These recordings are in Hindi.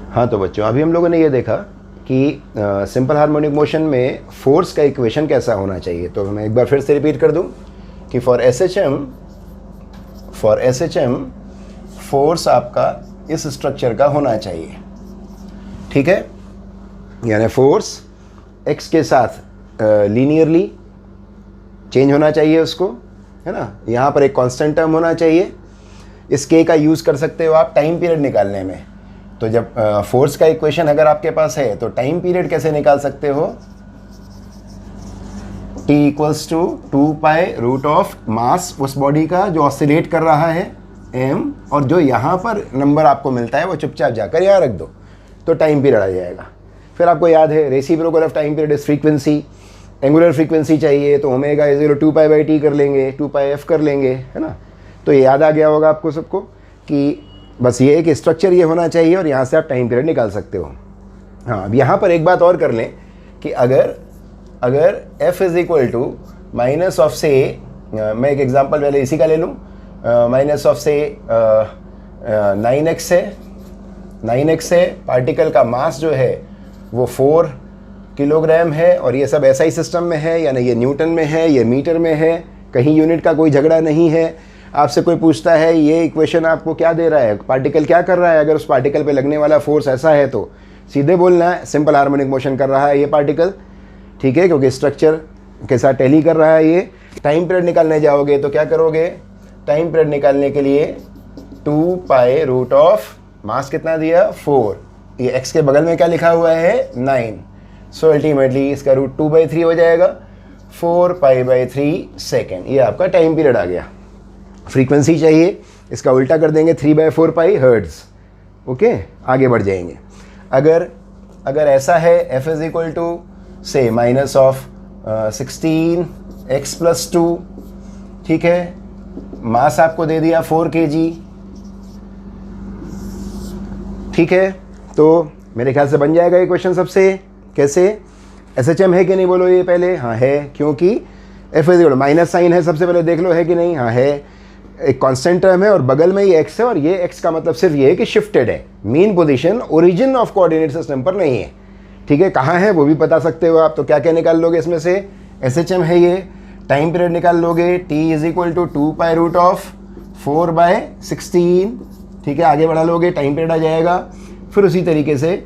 हाँ तो बच्चों, अभी हम लोगों ने ये देखा कि सिंपल हार्मोनिक मोशन में फोर्स का इक्वेशन कैसा होना चाहिए। तो मैं एक बार फिर से रिपीट कर दूं कि for S H M force आपका इस स्ट्रक्चर का होना चाहिए, ठीक है। यानी फोर्स एक्स के साथ लीनियरली चेंज होना चाहिए उसको, है ना। यहाँ पर एक कांस्टेंट टर्म होना चाहिए। इस के का यूज़ कर सकते हो आप टाइम पीरियड निकालने में। तो जब फोर्स का इक्वेशन अगर आपके पास है तो टाइम पीरियड कैसे निकाल सकते हो, t इक्वल्स टू 2π√ऑफ मास उस बॉडी का जो ऑसिलेट कर रहा है m, और जो यहाँ पर नंबर आपको मिलता है वो चुपचाप जाकर यहाँ रख दो तो टाइम पीरियड आ जाएगा। फिर आपको याद है reciprocal of time period is frequency, angular frequency चाहिए तो ओमेगा इज 2π/t कर लेंगे, 2πf कर लेंगे, है ना। तो ये याद आ गया होगा आपको सबको कि बस ये एक स्ट्रक्चर ये होना चाहिए और यहाँ से आप टाइम पीरियड निकाल सकते हो। हाँ, अब यहाँ पर एक बात और कर लें कि अगर f is equal to minus of से, मैं एक एग्जांपल पहले इसी का ले लूँ, माइनस ऑफ से 9x है, 9x है, पार्टिकल का मास जो है वो 4 किलोग्राम है और ये सब ऐसा ही सिस्टम में है, यानी ये न्यूटन में है, ये मीटर में है, कहीं यूनिट का कोई झगड़ा नहीं है। आपसे कोई पूछता है ये इक्वेशन आपको क्या दे रहा है, पार्टिकल क्या कर रहा है, अगर उस पार्टिकल पे लगने वाला फोर्स ऐसा है तो सीधे बोलना है सिंपल हार्मोनिक मोशन कर रहा है ये पार्टिकल, ठीक है, क्योंकि स्ट्रक्चर के साथ टैली कर रहा है ये। टाइम पीरियड निकालने जाओगे तो क्या करोगे, टाइम पीरियड निकालने के लिए 2π√ऑफ मास कितना दिया 4, ये x के बगल में क्या लिखा हुआ है 9, सो अल्टीमेटली इसका रूट 2/3 हो जाएगा, 4π/3 सेकेंड। ये आपका टाइम पीरियड आ गया। फ्रीक्वेंसी चाहिए, इसका उल्टा कर देंगे 3/4π हर्ट्ज। ओके, आगे बढ़ जाएंगे। अगर ऐसा है f इज इक्वल टू से माइनस ऑफ 16x+2, ठीक है, मास आपको दे दिया 4 kg, ठीक है। तो मेरे ख्याल से बन जाएगा ये क्वेश्चन सबसे। कैसे, SHM है कि नहीं बोलो ये पहले। हाँ है, क्योंकि f is equal minus sign है, सबसे पहले देख लो है कि नहीं। हाँ है, एक कांस्टेंट टर्म है और बगल में ये x है और ये x का मतलब सिर्फ ये है कि शिफ्टेड है, mean position origin of coordinate system पर नहीं है, ठीक है। कहाँ है वो भी बता सकते हो आप। तो क्या क्या निकाल लोगे इसमें से, SHM है ये, टाइम पीरियड निकाल लोगे, t इज इक्वल टू 2π√ऑफ 4/16, ठीक है। आगे बढ़ा लोगे, टाइम पीरियड आ जाएगा। फिर उसी तरीके से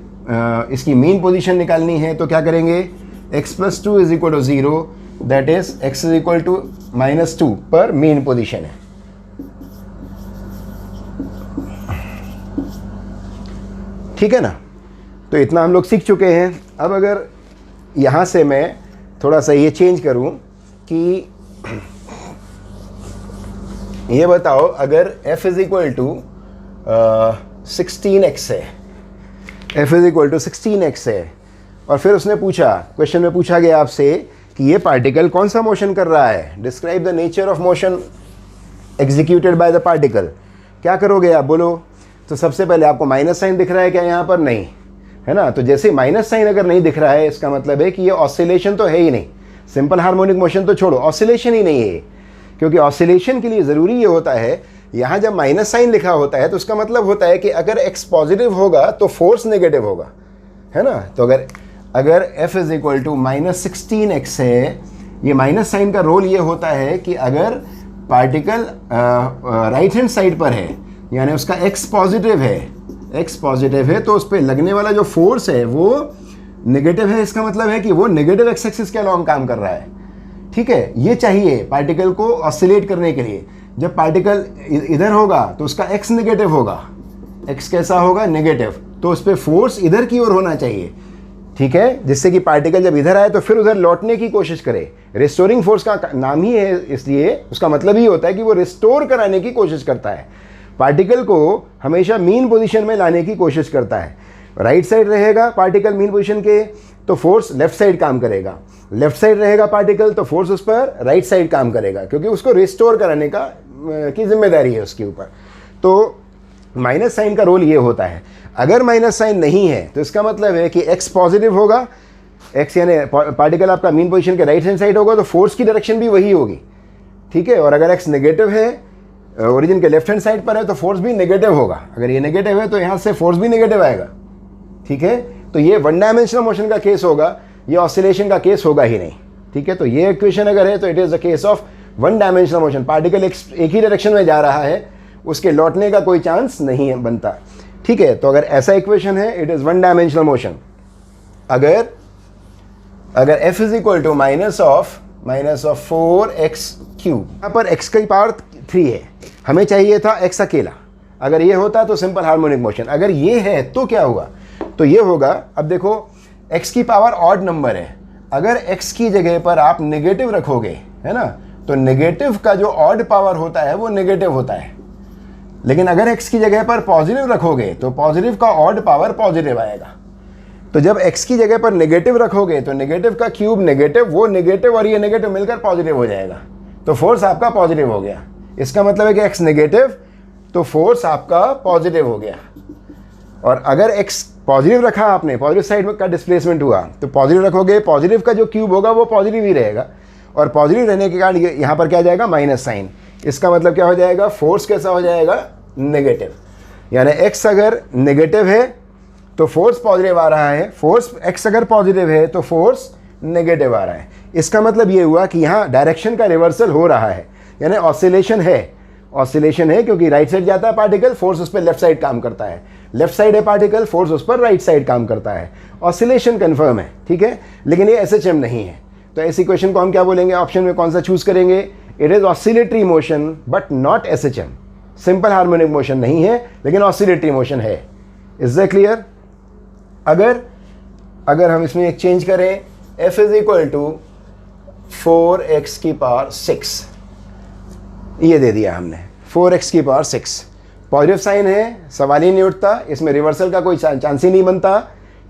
इसकी मीन पोजीशन निकालनी है तो क्या करेंगे, x+2 is equal to 0, that is x is equal to -2 पर मीन पोजीशन है। ठीक है ना। तो इतना हम लोग सीख चुके हैं। अब अगर यहाँ से मैं थोड़ा सा ये चेंज करूँ कि ये बताओ अगर f is equal to 16x है, f is equal to 16x है, और फिर उसने पूछा, क्वेश्चन में पूछा गया आपसे कि ये पार्टिकल कौन सा मोशन कर रहा है, describe the nature of motion executed by the particle. क्या करोगे आप, बोलो। तो सबसे पहले आपको माइनस साइन दिख रहा है क्या यहाँ पर, नहीं, है ना। तो जैसे माइनस साइन अगर नहीं दिख रहा है इसका मतलब है कि ये ऑसिलेशन तो है ही नहीं। सिंपल हार्मोनिक मोशन तो छोड़ो, ऑसिलेशन ही नहीं है, क्योंकि ऑसिलेशन के लिए ज़रूरी ये होता है, यहाँ जब माइनस साइन लिखा होता है तो उसका मतलब होता है कि अगर x पॉजिटिव होगा तो फोर्स नेगेटिव होगा, है ना। तो अगर f is equal to -16x है, ये माइनस साइन का रोल ये होता है कि अगर पार्टिकल राइट हैंड साइड पर है, यानी उसका x पॉजिटिव है, तो उस पर लगने वाला जो फोर्स है वो नेगेटिव है। इसका मतलब है कि वो नेगेटिव एक्स एक्सिस के अलॉन्ग काम कर रहा है, ठीक है। ये चाहिए पार्टिकल को ऑसिलेट करने के लिए। जब पार्टिकल इधर होगा तो उसका x नेगेटिव होगा, x कैसा होगा, नेगेटिव, तो उस पर फोर्स इधर की ओर होना चाहिए, ठीक है, जिससे कि पार्टिकल जब इधर आए तो फिर उधर लौटने की कोशिश करे। रिस्टोरिंग फोर्स का नाम ही है, इसलिए उसका मतलब ही होता है कि वो रिस्टोर कराने की कोशिश करता है, पार्टिकल को हमेशा मीन पोजीशन में लाने की कोशिश करता है। राइट साइड रहेगा पार्टिकल मीन पोजीशन के तो फोर्स लेफ्ट साइड काम करेगा, लेफ्ट साइड रहेगा पार्टिकल तो फोर्स उस पर राइट साइड काम करेगा, क्योंकि उसको रिस्टोर कराने की जिम्मेदारी है उसके ऊपर। तो माइनस साइन का रोल ये होता है। अगर माइनस साइन नहीं है तो इसका मतलब है कि x पॉजिटिव होगा, x यानी पार्टिकल आपका मीन पोजीशन के राइट हैंड साइड होगा तो फोर्स की डायरेक्शन भी वही होगी, ठीक है। और अगर x नेगेटिव है, ओरिजिन के लेफ्ट हैंड साइड पर है, तो फोर्स भी नेगेटिव होगा। अगर ये नेगेटिव है तो यहाँ से फोर्स भी नेगेटिव आएगा, ठीक है, तो ये वन डायमेंशनल मोशन का केस होगा, ये ऑसिलेशन का केस होगा ही नहीं, ठीक है। तो ये इक्वेशन अगर है तो it is the case of one dimensional motion, particle एक ही डायरेक्शन में जा रहा है, उसके लौटने का कोई चांस नहीं है बनता, ठीक है। तो अगर ऐसा इक्वेशन है it is one dimensional motion. अगर f is equal to minus of 4x cube, यहाँ पर x की पावर 3 है, हमें चाहिए था x अकेला, अगर ये होता तो सिंपल हार्मोनिक मोशन, अगर ये है तो क्या होगा, तो ये होगा, अब देखो x की पावर ऑड नंबर है, अगर x की जगह पर आप नेगेटिव रखोगे, है ना, तो नेगेटिव का जो ऑड पावर होता है वो नेगेटिव होता है, लेकिन अगर x की जगह पर पॉजिटिव रखोगे तो पॉजिटिव का ऑड पावर पॉजिटिव आएगा। तो जब x की जगह पर नेगेटिव रखोगे तो नेगेटिव का क्यूब नेगेटिव, वो नेगेटिव और ये नेगेटिव मिलकर पॉजिटिव हो जाएगा, तो फोर्स आपका पॉजिटिव हो गया। इसका मतलब है कि x नेगेटिव तो फोर्स आपका पॉजिटिव हो गया, और अगर x पॉजिटिव रखा आपने, पॉजिटिव साइड में का डिस्प्लेसमेंट हुआ, तो पॉजिटिव रखोगे, पॉजिटिव का जो क्यूब होगा वो पॉजिटिव ही रहेगा, और पॉजिटिव रहने के कारण यहाँ पर क्या आ जाएगा, माइनस साइन। इसका मतलब क्या हो जाएगा, फोर्स कैसा हो जाएगा, नेगेटिव, यानी x अगर नेगेटिव है तो फोर्स पॉजिटिव आ रहा है, फोर्स x अगर पॉजिटिव है तो फोर्स नेगेटिव आ रहा है। इसका मतलब ये हुआ कि यहाँ डायरेक्शन का रिवर्सल हो रहा है, यानी ऑसिलेशन है, क्योंकि राइट साइड जाता है पार्टिकल, फोर्स उस पर लेफ्ट साइड काम करता है, लेफ्ट साइड है पार्टिकल, फोर्स उस पर राइट साइड काम करता है, ऑसिलेशन कन्फर्म है, ठीक है। लेकिन ये SHM नहीं है, तो ऐसी इक्वेशन को हम क्या बोलेंगे, ऑप्शन में कौन सा चूज करेंगे, it is oscillatory motion but not SHM, simple harmonic motion नहीं है लेकिन ऑसिलेटरी मोशन है। Is that clear? अगर हम इसमें एक चेंज करें, f is equal to 4x की पावर 6, ये दे दिया हमने, 4x की पावर 6, पॉजिटिव साइन है, सवाल ही नहीं उठता, इसमें रिवर्सल का कोई चांस ही नहीं बनता,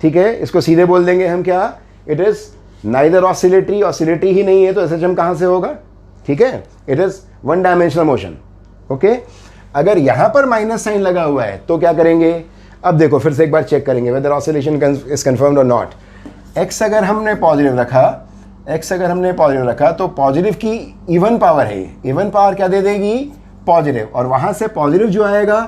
ठीक है। इसको सीधे बोल देंगे हम क्या, इट इज़ नाइदर ऑसिलेटरी ही नहीं है तो SHM कहाँ से होगा, ठीक है। It is one dimensional motion, okay. अगर यहाँ पर माइनस साइन लगा हुआ है तो क्या करेंगे, अब देखो फिर से एक बार चेक करेंगे वेदर ऑसिलेशन इज कन्फर्म्ड और नॉट। x अगर हमने पॉजिटिव रखा तो पॉजिटिव की इवन पावर है, इवन पावर क्या दे देगी, पॉजिटिव, और वहाँ से पॉजिटिव जो आएगा,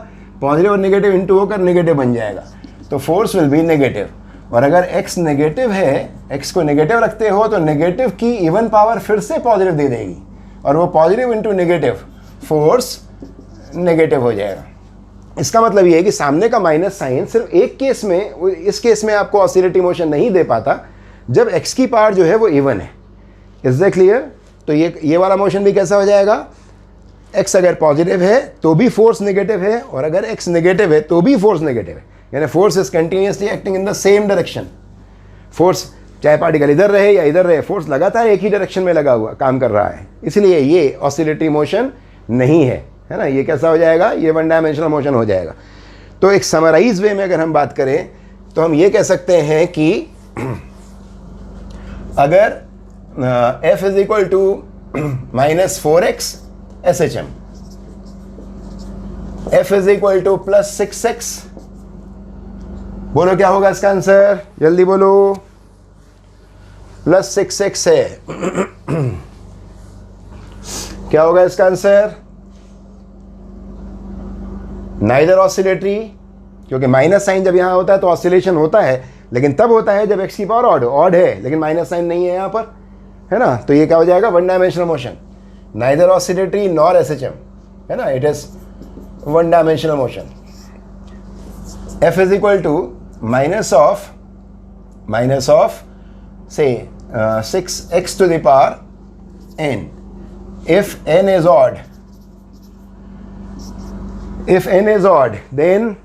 पॉजिटिव और नेगेटिव इंटू होकर नेगेटिव बन जाएगा, तो फोर्स विल बी नेगेटिव। और अगर x नेगेटिव है, x को नेगेटिव रखते हो तो नेगेटिव की इवन पावर फिर से पॉजिटिव दे देगी, और वो positive into negative, force negative हो जाएगा। इसका मतलब ये है कि सामने का माइनस साइन सिर्फ एक केस में, इस केस में आपको ऑसिलेटरी मोशन नहीं दे पाता जब x की पावर जो है वो इवन है। Is that clear? तो ये वाला मोशन भी कैसा हो जाएगा, x अगर पॉजिटिव है तो भी फोर्स नेगेटिव है, और अगर x नेगेटिव है तो भी फोर्स नेगेटिव है, यानी force is continuously acting in the same direction. Force चाहे पार्टिकल इधर रहे या इधर रहे, फोर्स लगातार एक ही डायरेक्शन में लगा हुआ काम कर रहा है, इसलिए ये ऑसिलेटरी मोशन नहीं है ना। ये कैसा हो जाएगा, ये वन डायमेंशनल मोशन हो जाएगा। तो एक समराइज वे में अगर हम बात करें तो हम ये कह सकते हैं कि अगर f is equal to -4x SHM, f is equal to +6x, बोलो क्या होगा इसका आंसर, जल्दी बोलो, +6x है क्या होगा इसका आंसर, नाइदर ऑसिलेटरी, क्योंकि माइनस साइन जब यहाँ होता है तो ऑसिलेशन होता है, लेकिन तब होता है जब x की पावर ऑड है, लेकिन माइनस साइन नहीं है यहाँ पर, है ना। तो ये क्या हो जाएगा, one dimensional motion, neither oscillatory nor SHM, है ना, it is one dimensional motion. f is equal to minus of से 6x to the power n, if n is odd, if n is odd then,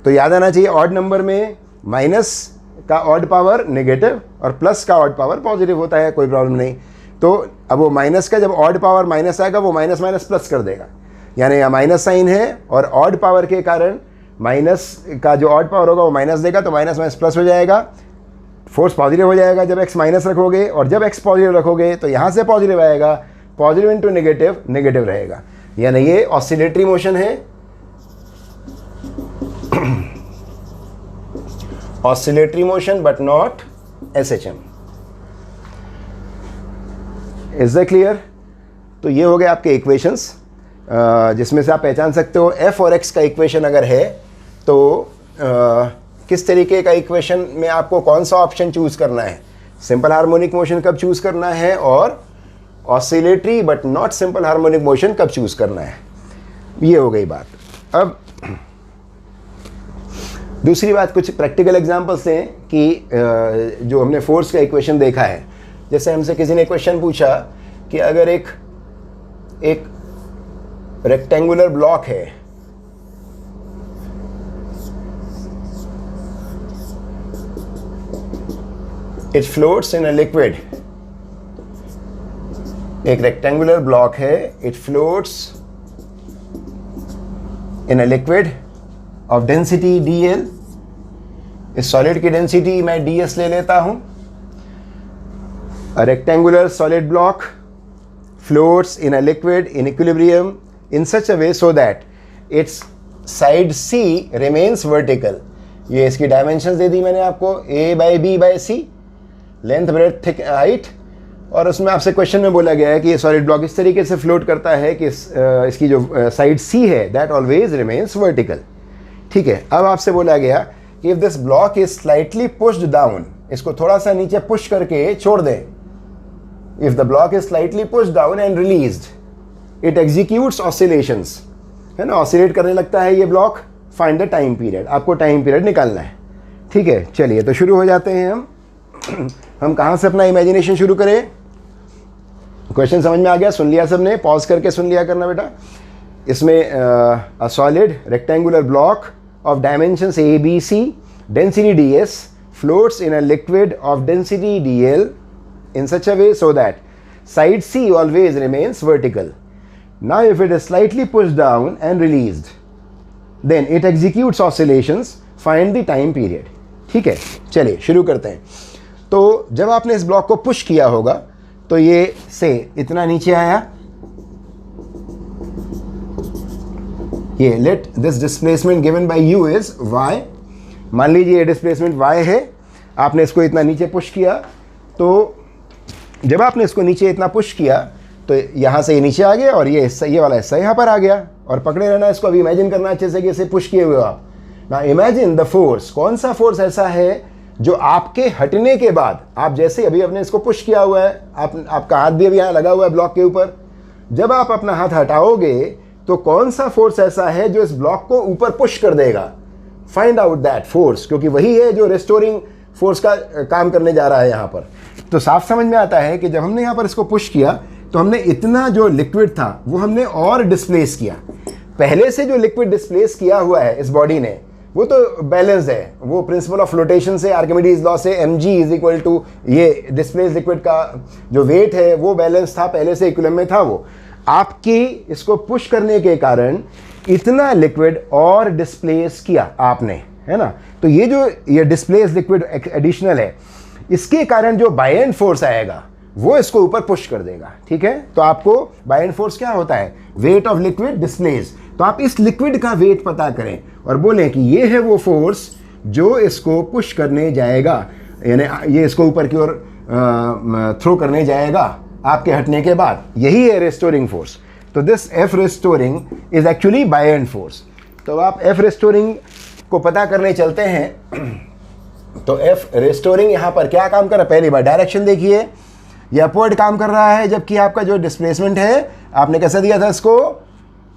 तो याद आना चाहिए ऑड नंबर में माइनस का ऑड पावर नेगेटिव और प्लस का ऑड पावर पॉजिटिव होता है, कोई प्रॉब्लम नहीं। तो अब वो माइनस का जब ऑड पावर माइनस आएगा वो माइनस माइनस प्लस कर देगा, यानी यहाँ माइनस साइन है और ऑड पावर के कारण माइनस का जो ऑड पावर होगा वो माइनस देगा, तो माइनस माइनस प्लस हो जाएगा, फोर्स पॉजिटिव हो जाएगा जब x माइनस रखोगे, और जब x पॉजिटिव रखोगे तो यहाँ से पॉजिटिव आएगा, पॉजिटिव इंटू नेगेटिव, नेगेटिव रहेगा, यानी ये ऑसिलेटरी मोशन है, oscillatory motion but not SHM। Is that clear? तो ये हो गए आपके इक्वेशंस, जिसमें से आप पहचान सकते हो f और x का इक्वेशन अगर है तो किस तरीके का इक्वेशन में आपको कौन सा ऑप्शन चूज करना है, सिंपल हार्मोनिक मोशन कब चूज करना है और oscillatory but not simple harmonic motion कब चूज करना है। ये हो गई बात। अब दूसरी बात, कुछ प्रैक्टिकल एग्जांपल्स हैं कि जो हमने फोर्स का इक्वेशन देखा है, जैसे हमसे किसी ने क्वेश्चन पूछा कि अगर एक रेक्टेंगुलर ब्लॉक है, it floats in a liquid, एक रेक्टेंगुलर ब्लॉक है, it floats in a liquid of density dl, इस सॉलिड की डेंसिटी मैं ds ले लेता हूं। A rectangular solid block floats in a liquid in equilibrium in such a way so that it's side c remains vertical. ये इसकी डायमेंशंस दे दी मैंने आपको, a/b/c, length breadth thick height, और उसमें आपसे क्वेश्चन में बोला गया है कि ये सॉलिड ब्लॉक इस तरीके से फ्लोट करता है कि इसकी जो साइड c है दैट ऑलवेज रिमेन्स वर्टिकल। ठीक है, अब आपसे बोला गया कि if this block is slightly pushed down, इसको थोड़ा सा नीचे पुश करके छोड़ दें, if the block is slightly pushed down and released, it executes oscillations, है ना, ऑसिलेट करने लगता है ये block. Find the time period, आपको टाइम पीरियड निकालना है। ठीक है, चलिए तो शुरू हो जाते हैं हम कहाँ से अपना इमेजिनेशन शुरू करें। क्वेश्चन समझ में आ गया, सुन लिया सबने, पॉज करके सुन लिया करना बेटा। इसमें a solid rectangular block of dimensions a, b, c, density ds floats in a liquid of density dl in such a way so that side c always remains vertical. Now if it is slightly pushed down and released, then it executes oscillations. Find the time period. ठीक है, चलिए शुरू करते हैं। तो जब आपने इस ब्लॉक को पुश किया होगा तो ये से इतना नीचे आया, ये let this displacement given by you is y, मान लीजिए ये डिस्प्लेसमेंट y है, आपने इसको इतना नीचे पुश किया, तो जब आपने इसको नीचे इतना पुश किया तो यहाँ से ये नीचे आ गया और ये हिस्सा, ये वाला हिस्सा यहाँ पर आ गया, और पकड़े रहना इसको। अभी इमेजिन करना अच्छे से कि इसे पुश किए हुए आप। ना इमेजिन द फोर्स, कौन सा फोर्स ऐसा है जो आपके हटने के बाद, आप जैसे अभी आपने इसको पुश किया हुआ है, आपका हाथ भी अभी यहाँ लगा हुआ है ब्लॉक के ऊपर, जब आप अपना हाथ हटाओगे तो कौन सा फोर्स ऐसा है जो इस ब्लॉक को ऊपर पुश कर देगा। फाइंड आउट दैट फोर्स, क्योंकि वही है जो रेस्टोरिंग फोर्स का काम करने जा रहा है यहाँ पर। तो साफ समझ में आता है कि जब हमने यहाँ पर इसको पुश किया तो हमने इतना जो लिक्विड था वो हमने और डिस्प्लेस किया। पहले से जो लिक्विड डिस्प्लेस किया हुआ है इस बॉडी ने वो तो बैलेंस है, वो प्रिंसिपल ऑफ फ्लोटेशन से, आर्किमिडीज लॉ से mg इज इक्वल टू ये डिस्प्लेस लिक्विड का जो वेट है वो बैलेंस था, पहले से इक्विलिब्रियम में था। वो आपकी इसको पुश करने के कारण इतना लिक्विड और डिस्प्लेस किया आपने, है ना। तो ये जो ये डिस्प्लेस लिक्विड एडिशनल है, इसके कारण जो बाय एंड फोर्स आएगा वो इसको ऊपर पुश कर देगा। ठीक है, तो आपको बाय एंड फोर्स क्या होता है, वेट ऑफ लिक्विड डिस्प्लेस। तो आप इस लिक्विड का वेट पता करें और बोलें कि ये है वो फोर्स जो इसको पुश करने जाएगा, यानी ये इसको ऊपर की ओर थ्रो करने जाएगा आपके हटने के बाद। यही है रेस्टोरिंग फोर्स। तो this F restoring is actually by and force. तो आप एफ रेस्टोरिंग को पता करने चलते हैं। तो एफ रेस्टोरिंग यहाँ पर क्या काम कर रहा है, पहली बार डायरेक्शन देखिए, ये अपवर्ड काम कर रहा है, जबकि आपका जो डिस्प्लेसमेंट है आपने कैसा दिया था इसको,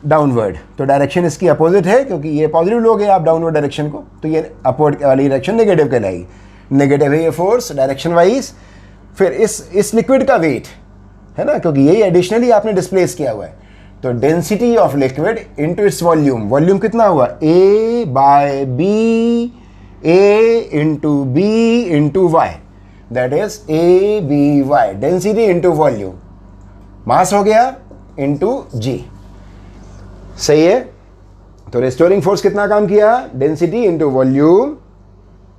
डाउनवर्ड। तो डायरेक्शन इसकी अपोजिट है, क्योंकि ये पॉजिटिव लोगे आप डाउनवर्ड डायरेक्शन को, तो ये अपवर्ड वाली डायरेक्शन नेगेटिव कहलाएगी। नेगेटिव है ये फोर्स डायरेक्शन वाइज। फिर इस लिक्विड का वेट है ना, क्योंकि यही एडिशनली आपने डिस्प्लेस किया हुआ है। तो density of liquid into its volume, volume कितना हुआ, a by B, a into B into Y, that is a b y, density into volume, mass हो गया इंटू g। सही है। तो रेस्टोरिंग फोर्स कितना काम किया, डेंसिटी इंटू वॉल्यूम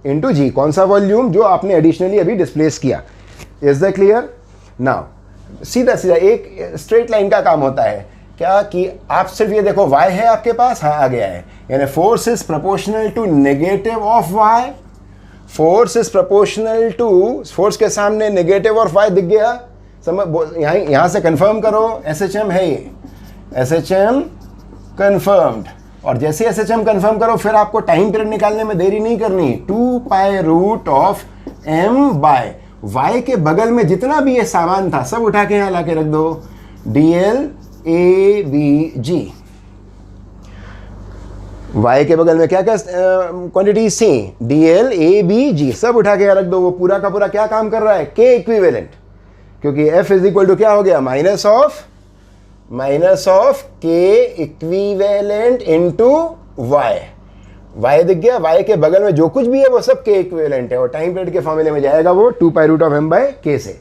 इंटू जी। कौन सा वॉल्यूम, जो आपने एडिशनली अभी डिस्प्लेस किया। Is that clear. नाउ सीधा सीधा एक स्ट्रेट लाइन का काम होता है क्या, कि आप सिर्फ ये देखो y है आपके पास, हाँ आ गया है, यानी force is proportional to negative of y, force is proportional to, force के सामने नेगेटिव ऑफ y दिख गया, समझ, यहाँ से कंफर्म करो, SHM है ये, SHM कंफर्म्ड। और जैसे SHM कंफर्म करो फिर आपको टाइम पीरियड निकालने में देरी नहीं करनी। 2 pi root of m by y के बगल में जितना भी ये सामान था सब उठा के यहाँ ला के रख दो। dl abg, y के बगल में क्या क्या क्वांटिटी सी, dl abg सब उठा के यहाँ रख दो। वो पूरा का पूरा क्या काम कर रहा है, k इक्विवेलेंट, क्योंकि f इज इक्वल टू क्या हो गया, minus of k equivalent into y। y दिख गया, y के बगल में जो कुछ भी है वो सब k इक्विवेलेंट है और टाइम पीरियड के फॉर्मूले में जाएगा वो 2 pi root of m by k से।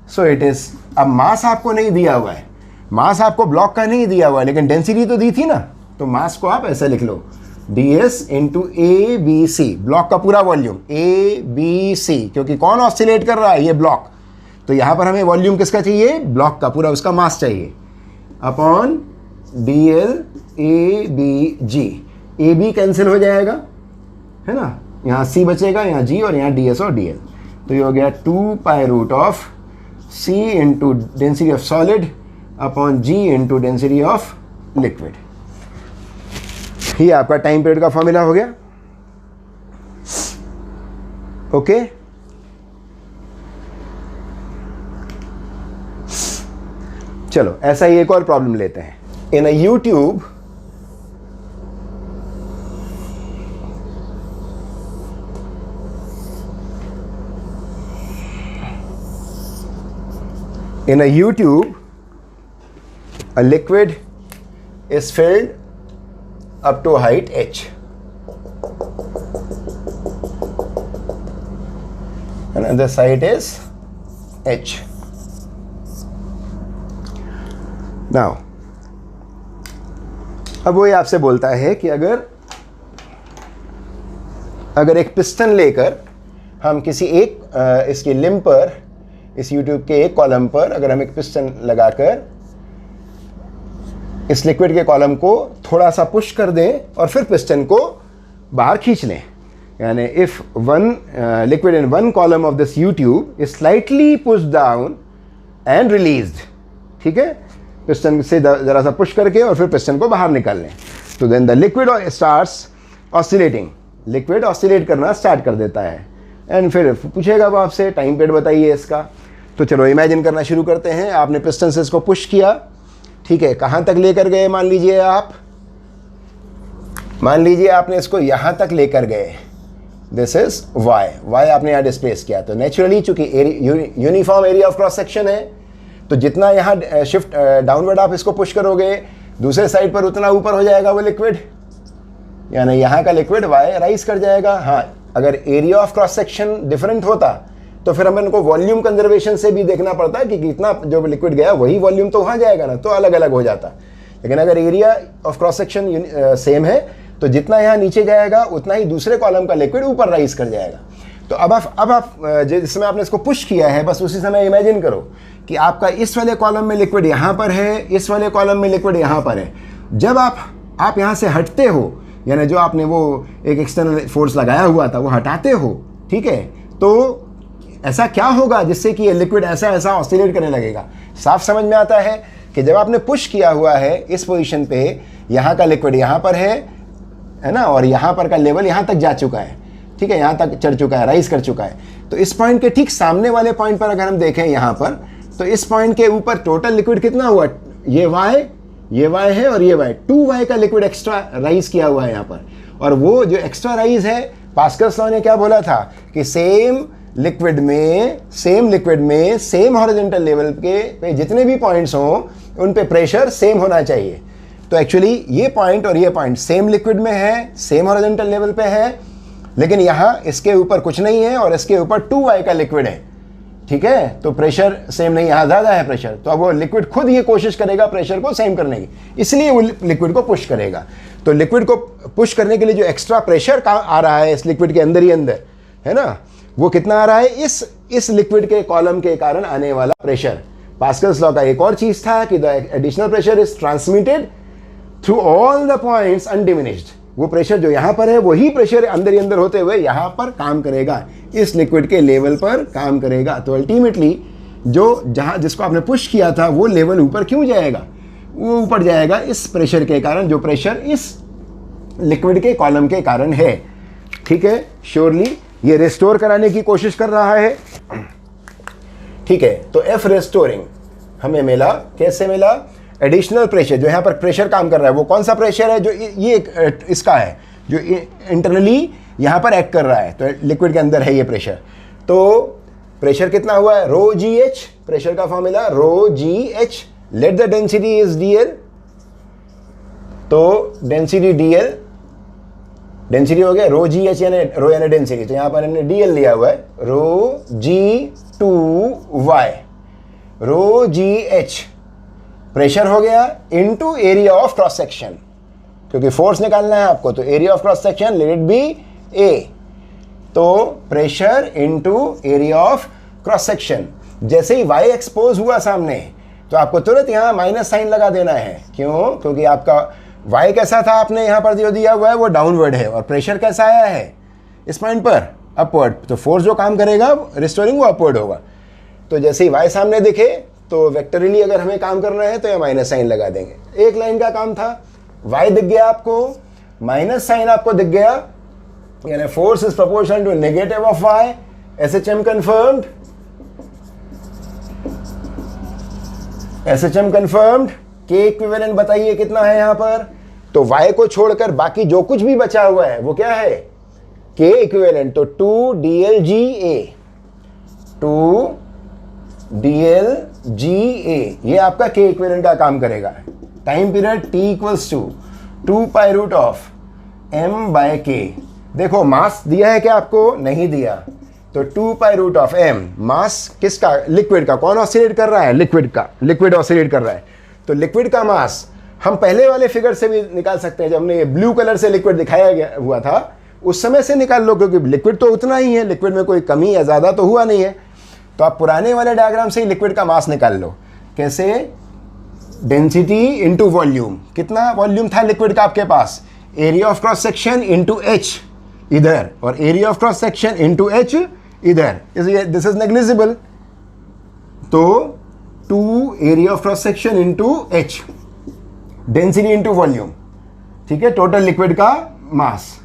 सो इट इज, अब मास आपको नहीं दिया हुआ है, मास आपको ब्लॉक का नहीं दिया हुआ है, लेकिन डेंसिटी तो दी थी ना, तो मास को आप ऐसे लिख लो ds into A B C, block का पूरा वॉल्यूम ए बी सी, क्योंकि कौन ऑसिलेट कर रहा है, ये ब्लॉक। तो यहां पर हमें वॉल्यूम किसका चाहिए, ब्लॉक का पूरा, उसका मास चाहिए, upon dl A B G. A B cancel हो जाएगा, है ना, यहाँ c बचेगा, यहाँ g और यहाँ ds और dl। तो ये हो गया 2 pi root of c into density of solid upon g into density of liquid. ये आपका टाइम पीरियड का फॉर्मूला हो गया। ओके, चलो ऐसा ही एक और प्रॉब्लम लेते हैं। In a U tube a liquid is filled up to height h, and this height is h. Now, अब वो ये आपसे बोलता है कि अगर एक पिस्टन लेकर हम किसी एक इसकी लिम्ब पर, इस यूट्यूब के एक कॉलम पर अगर हम एक पिस्टन लगाकर इस लिक्विड के कॉलम को थोड़ा सा पुश कर दें और फिर पिस्टन को बाहर खींच लें, यानी if one liquid in one column of this YouTube is slightly push down and released, ठीक है, पिस्टन से जरा सा पुश करके और फिर पिस्टन को बाहर निकाल लें, तो then the liquid starts oscillating, liquid oscillate करना स्टार्ट कर देता है। एंड फिर पूछेगा वो आपसे टाइम पीरियड बताइए इसका। तो चलो इमेजिन करना शुरू करते हैं। आपने पिस्टन से इसको पुश किया, ठीक है, कहाँ तक लेकर गए, मान लीजिए आपने इसको यहाँ तक लेकर गए, दिस इज y आपने यहाँ डिस्प्लेस किया। तो नेचुरली चूंकि uniform area of cross section है, तो जितना यहाँ शिफ्ट डाउनवर्ड आप इसको पुश करोगे दूसरे साइड पर उतना ऊपर हो जाएगा वो लिक्विड, यानी यहाँ का लिक्विड y राइज कर जाएगा। हाँ, अगर area of cross section different होता तो फिर हमें उनको वॉल्यूम कंजर्वेशन से भी देखना पड़ता है कि कितना जो लिक्विड गया वही वॉल्यूम तो वहाँ जाएगा ना, तो अलग अलग हो जाता। लेकिन अगर area of cross section same है तो जितना यहाँ नीचे जाएगा उतना ही दूसरे कॉलम का लिक्विड ऊपर राइज कर जाएगा। तो अब आप जिसमें आपने इसको पुश किया है, बस उसी समय इमेजिन करो कि आपका इस वाले कॉलम में लिक्विड यहाँ पर है, इस वाले कॉलम में लिक्विड यहाँ पर है। जब आप यहाँ से हटते हो, यानी जो आपने वो एक एक्सटर्नल फोर्स लगाया हुआ था वो हटाते हो, ठीक है, तो ऐसा क्या होगा जिससे कि ये लिक्विड ऐसा ऑसिलेट करने लगेगा। साफ समझ में आता है कि जब आपने पुश किया हुआ है इस पोजीशन पे, यहाँ का लिक्विड यहाँ पर है ना, और यहाँ पर का लेवल यहाँ तक जा चुका है, ठीक है, यहाँ तक चढ़ चुका है, राइज कर चुका है। तो इस पॉइंट के ठीक सामने वाले पॉइंट पर अगर हम देखें यहाँ पर, तो इस पॉइंट के ऊपर टोटल लिक्विड कितना हुआ, ये y है और ये y, 2y का लिक्विड एक्स्ट्रा राइज किया हुआ है यहाँ पर। और वो जो एक्स्ट्रा राइज है, पास्कल्स लॉ ने क्या बोला था कि सेम लिक्विड में सेम हॉरिजॉन्टल लेवल पे जितने भी पॉइंट्स हों उन पे प्रेशर सेम होना चाहिए। तो एक्चुअली ये पॉइंट और ये पॉइंट सेम लिक्विड में है, सेम हॉरिजॉन्टल लेवल पे है, लेकिन यहाँ इसके ऊपर कुछ नहीं है और इसके ऊपर 2y का लिक्विड है, ठीक है, तो प्रेशर सेम नहीं, यहाँ ज़्यादा है प्रेशर। तो अब वो लिक्विड खुद ये कोशिश करेगा प्रेशर को सेम करने की, इसलिए वो लिक्विड को पुश करेगा। तो लिक्विड को पुश करने के लिए जो एक्स्ट्रा प्रेशर आ रहा है इस लिक्विड के अंदर ही अंदर, है ना, वो कितना आ रहा है, इस लिक्विड के कॉलम के कारण आने वाला प्रेशर। पास्कल्स लॉ का एक और चीज था कि the additional pressure is transmitted through all the points undiminished. वो प्रेशर जो यहाँ पर है वही प्रेशर अंदर ही अंदर होते हुए यहाँ पर काम करेगा, इस लिक्विड के लेवल पर काम करेगा। तो अल्टीमेटली जिसको आपने पुश किया था वो लेवल ऊपर क्यों जाएगा, वो ऊपर जाएगा इस प्रेशर के कारण, जो प्रेशर इस लिक्विड के कॉलम के कारण है। ठीक है, श्योरली ये रिस्टोर कराने की कोशिश कर रहा है। ठीक है, तो एफ रिस्टोरिंग हमें मिला, कैसे मिला? एडिशनल प्रेशर, जो यहाँ पर प्रेशर काम कर रहा है वो कौन सा प्रेशर है? जो ये इसका है, जो इंटरनली यहाँ पर एक्ट कर रहा है, तो लिक्विड के अंदर है ये प्रेशर। तो प्रेशर कितना हुआ है? रो जी एच, प्रेशर का formula rho ji H, let the density is D L, तो डेंसिटी डी एल, डेंसिटी हो गया रो जी एच यानी रो यानी डेंसिटी, तो यहाँ पर हमने डी एल लिया हुआ है, rho g two y, rho जी एच प्रेशर हो गया into area of cross section, क्योंकि फोर्स निकालना है आपको, तो area of cross section let it be A, तो pressure into area of cross section. जैसे ही y एक्सपोज हुआ सामने, तो आपको तुरंत यहाँ माइनस साइन लगा देना है। क्यों? क्योंकि आपका y कैसा था आपने यहाँ पर जो दिया हुआ है वो डाउनवर्ड है, और प्रेशर कैसा आया है इस पॉइंट पर? अपवर्ड, तो फोर्स जो काम करेगा रिस्टोरिंग वो अपवर्ड होगा। तो जैसे ही y सामने दिखे, तो वेक्टरली अगर हमें काम करना है तो ये माइनस साइन लगा देंगे। एक लाइन का काम था, y दिख गया आपको, माइनस साइन आपको दिख गया, यानी force is proportional to negative of y, SHM confirmed, SHM confirmed. K equivalent बताइए कितना है यहाँ पर? तो y को छोड़कर बाकी जो कुछ भी बचा हुआ है वो क्या है? K इक्विवेलेंट, तो 2dlGA, 2dlGA ये आपका K इक्विवेलेंट का काम करेगा। Time period T equals to 2 pi root of m by K। देखो मास दिया है क्या आपको? नहीं दिया, तो 2 पाई रूट ऑफ m, मास किसका? लिक्विड का। कौन ऑसिलेट कर रहा है? लिक्विड का, लिक्विड ऑसिलेट कर रहा है। तो लिक्विड का मास हम पहले वाले फिगर से भी निकाल सकते हैं, जब हमने ये ब्लू कलर से लिक्विड दिखाया गया हुआ था उस समय से निकाल लो, क्योंकि लिक्विड तो उतना ही है, लिक्विड में कोई कमी या ज़्यादा तो हुआ नहीं है। तो आप पुराने वाले डायग्राम से ही लिक्विड का मास निकाल लो। कैसे? Density into volume. कितना वॉल्यूम था लिक्विड का आपके पास? Area of cross section into h इधर, और area of cross section into h इधर, दिस इज नेग्लिजिबल। तो 2 area of cross section into h, density into volume, ठीक है, टोटल लिक्विड का mass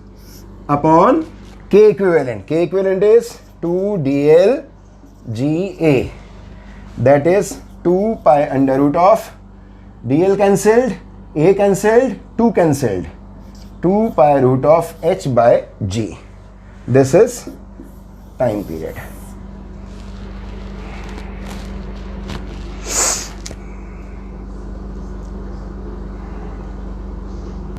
upon K equivalent. K equivalent is 2dlGA, that is 2 pi under root of dl cancelled, A cancelled, 2 cancelled, 2 pi root of h by g. This is time period.